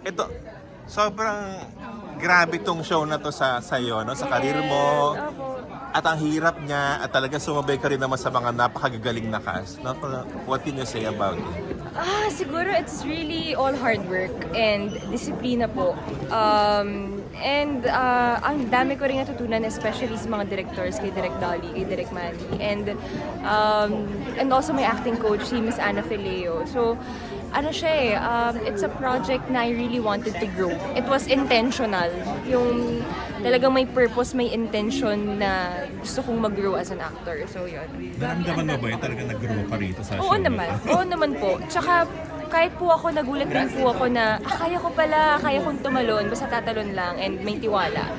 Ito, sobrang grabe tong show na to sa sa'yo, no? Sa karir mo. Opo. At ang hirap niya at talaga sumabay ka rin naman sa mga napakagagaling na cast. No? What can you say about it? Siguro it's really all hard work and disiplina po. Ang dami ko rin natutunan, especially sa mga directors, kay Direk Dolly, kay Direk Manny, and also my acting coach, si Miss Ana Fileo. So, ano siya it's a project na I really wanted to grow. It was intentional. Yung talagang may purpose, may intention na gusto kong mag-grow as an actor. So, yun. Naramdaman mo ba yun? Talaga nag-grow ka rito sa Oo naman. Oo naman po. Tsaka kahit po ako, nagulat din po ako na kaya kong tumalon, basta tatalon lang and may tiwala.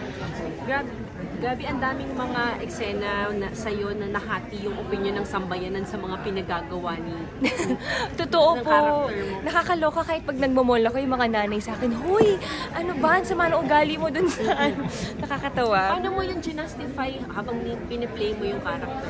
Grabe, ang daming mga eksena na sa'yo na nahati yung opinion ng sambayanan sa mga pinagagawa ni Totoo ng po. character mo. Nakakaloka kahit pag nagmamall ako, yung mga nanay sa akin, "Hoy, ano ba? Ang sama ng ugali mo dun saan?" Nakakatawa. Paano mo yung ginastify habang piniplay mo yung character?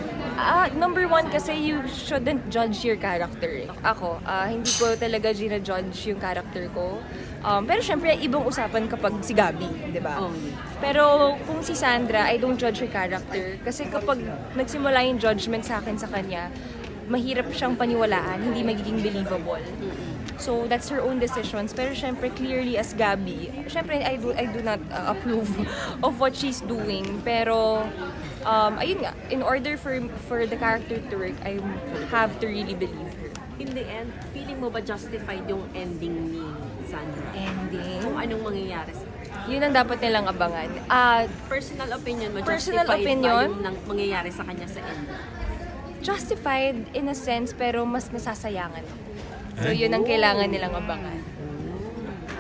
Number one, kasi you shouldn't judge your character. Ako, hindi ko talaga gina-judge yung character ko. Pero syempre, ibang usapan kapag si Gabi, di ba? Oh. Pero kung si Sandra, I don't judge her character. Kasi kapag nagsimula yung judgment sa akin sa kanya, mahirap siyang paniwalaan, hindi magiging believable. So that's her own decisions. Pero syempre, clearly as Gabi, syempre I do not approve of what she's doing. Pero ayun nga, in order for the character to work, I have to really believe her. In the end, feeling mo ba justified yung ending ni Sandra? Ending? Kung anong mangyayari sa Yun ang dapat nilang abangan. personal opinion mo, Personal justified opinion? ba yung mangyayari sa kanya sa ending? Justified in a sense, pero mas nasasayangan. So yun ang kailangan nilang abangan.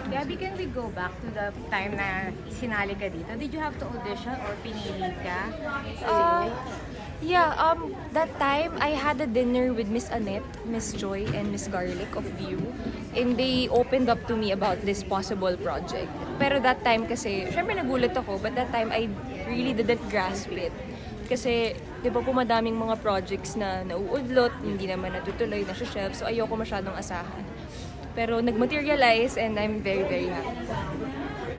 Gabby, can we go back to the time na sinali ka dito? Did you have to audition or pinili ka? That time I had a dinner with Miss Annette, Miss Joy, and Miss Garlic of View. And they opened up to me about this possible project. Pero that time kasi, syempre nagulat ako, but that time I really didn't grasp it. Kasi, di ba po madaming mga projects na nauudlot, hindi naman natutuloy, nasa-shelf, so ayoko masyadong asahan. Pero nag-materialize and I'm very, very happy.